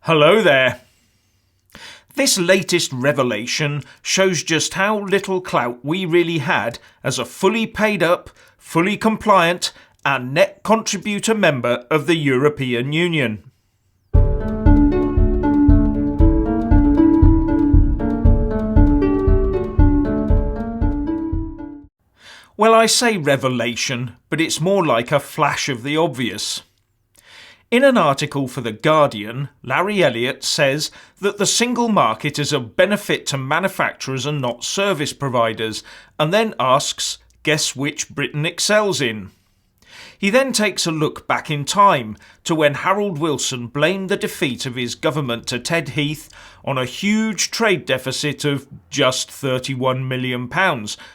Hello there. This latest revelation shows just how little clout we really had as a fully paid up, fully compliant and net contributor member of the European Union. Well, I say revelation, but it's more like a flash of the obvious. In an article for The Guardian, Larry Elliott says that the single market is of benefit to manufacturers and not service providers, and then asks, guess which Britain excels in? He then takes a look back in time to when Harold Wilson blamed the defeat of his government to Ted Heath on a huge trade deficit of just £31 million,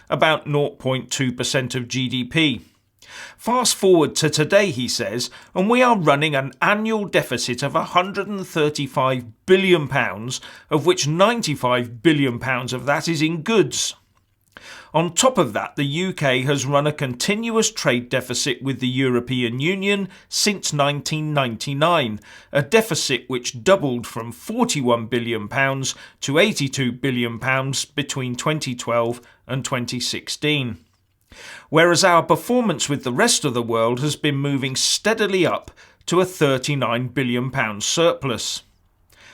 about 0.2% of GDP. Fast forward to today, he says, and we are running an annual deficit of £135 billion, of which £95 billion of that is in goods. On top of that, the UK has run a continuous trade deficit with the European Union since 1999, a deficit which doubled from £41 billion to £82 billion between 2012 and 2016. Whereas our performance with the rest of the world has been moving steadily up to a £39 billion surplus.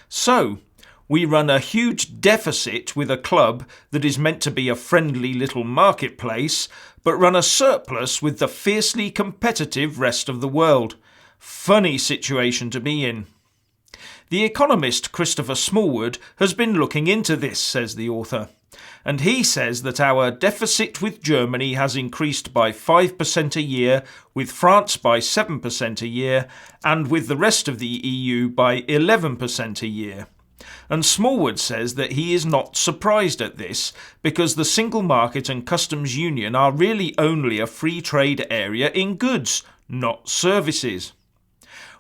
So, we run a huge deficit with a club that is meant to be a friendly little marketplace, but run a surplus with the fiercely competitive rest of the world. Funny situation to be in. The economist Christopher Smallwood has been looking into this, says the author, and he says that our deficit with Germany has increased by 5% a year, with France by 7% a year, and with the rest of the EU by 11% a year. And Smallwood says that he is not surprised at this, because the single market and customs union are really only a free trade area in goods, not services.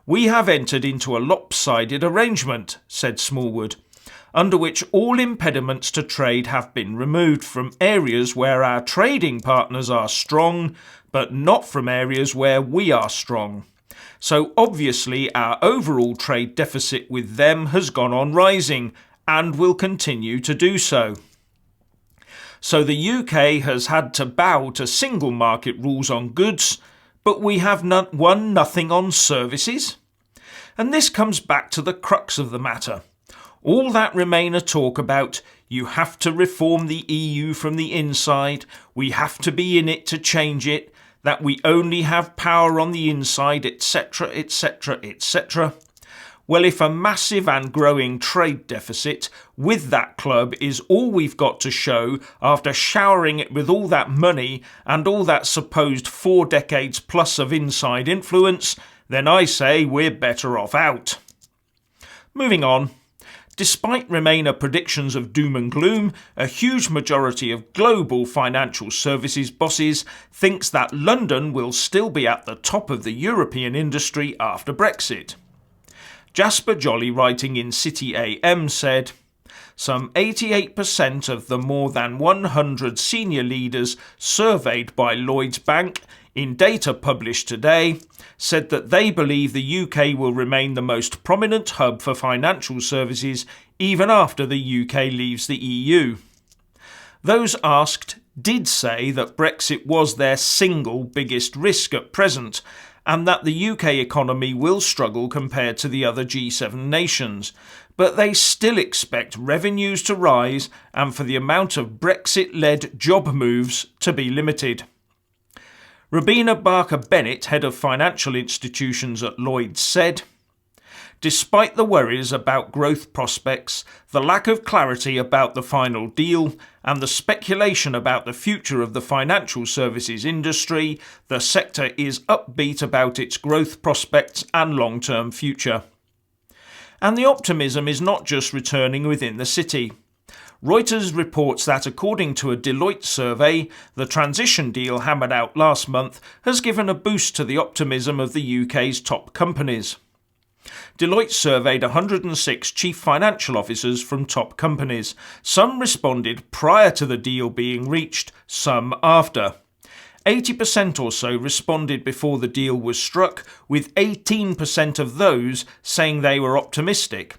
We have entered into a lopsided arrangement, said Smallwood, under which all impediments to trade have been removed from areas where our trading partners are strong, but not from areas where we are strong. So obviously our overall trade deficit with them has gone on rising, and will continue to do so. So the UK has had to bow to single market rules on goods, but we have won nothing on services? And this comes back to the crux of the matter. All that Remainer talk about, you have to reform the EU from the inside, we have to be in it to change it, that we only have power on the inside, etc., etc., etc. Well, if a massive and growing trade deficit with that club is all we've got to show after showering it with all that money and all that supposed 4 decades plus of inside influence, then I say we're better off out. Moving on. Despite Remainer predictions of doom and gloom, a huge majority of global financial services bosses thinks that London will still be at the top of the European industry after Brexit. Jasper Jolly, writing in City AM, said, some 88% of the more than 100 senior leaders surveyed by Lloyds Bank in data published today said that they believe the UK will remain the most prominent hub for financial services even after the UK leaves the EU. Those asked did say that Brexit was their single biggest risk at present, and that the UK economy will struggle compared to the other G7 nations, but they still expect revenues to rise and for the amount of Brexit-led job moves to be limited. Robina Barker-Bennett, head of financial institutions at Lloyds, said, despite the worries about growth prospects, the lack of clarity about the final deal, and the speculation about the future of the financial services industry, the sector is upbeat about its growth prospects and long-term future. And the optimism is not just returning within the city. Reuters reports that according to a Deloitte survey, the transition deal hammered out last month has given a boost to the optimism of the UK's top companies. Deloitte surveyed 106 chief financial officers from top companies. Some responded prior to the deal being reached, some after. 80% or so responded before the deal was struck, with 18% of those saying they were optimistic.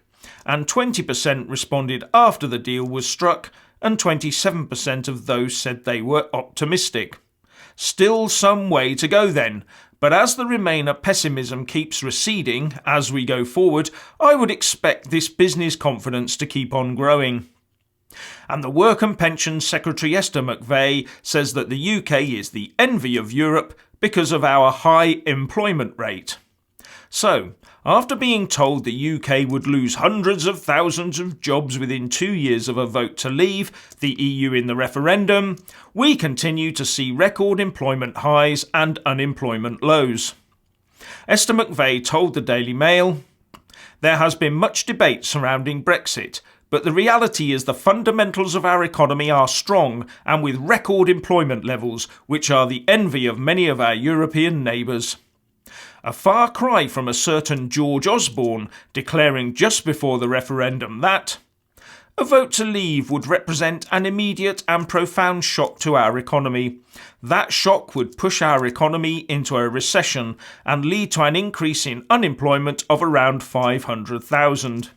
and 20% responded after the deal was struck, and 27% of those said they were optimistic. Still some way to go then, but as the Remainer pessimism keeps receding as we go forward, I would expect this business confidence to keep on growing. And the Work and Pensions Secretary Esther McVey says that the UK is the envy of Europe because of our high employment rate. So, after being told the UK would lose hundreds of thousands of jobs within 2 years of a vote to leave the EU in the referendum, we continue to see record employment highs and unemployment lows. Esther McVey told the Daily Mail, "There has been much debate surrounding Brexit, but the reality is the fundamentals of our economy are strong and with record employment levels, which are the envy of many of our European neighbours." A far cry from a certain George Osborne declaring just before the referendum that a vote to leave would represent an immediate and profound shock to our economy. That shock would push our economy into a recession and lead to an increase in unemployment of around 500,000.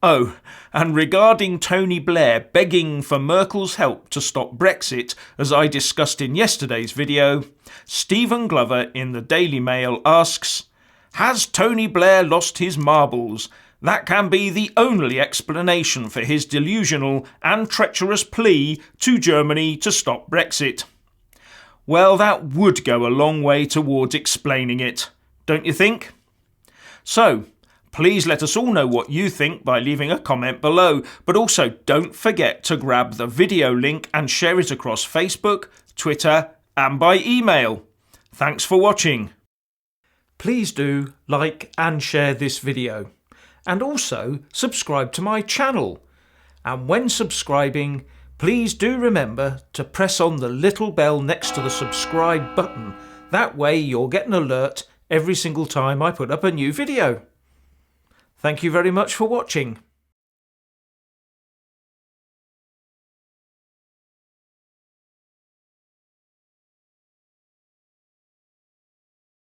Oh, and regarding Tony Blair begging for Merkel's help to stop Brexit, as I discussed in yesterday's video, Stephen Glover in the Daily Mail asks, "Has Tony Blair lost his marbles? That can be the only explanation for his delusional and treacherous plea to Germany to stop Brexit." Well, that would go a long way towards explaining it, don't you think? So, please let us all know what you think by leaving a comment below, but also don't forget to grab the video link and share it across Facebook, Twitter and by email. Thanks for watching. Please do like and share this video, and also subscribe to my channel. And when subscribing, please do remember to press on the little bell next to the subscribe button. That way you'll get an alert every single time I put up a new video. Thank you very much for watching.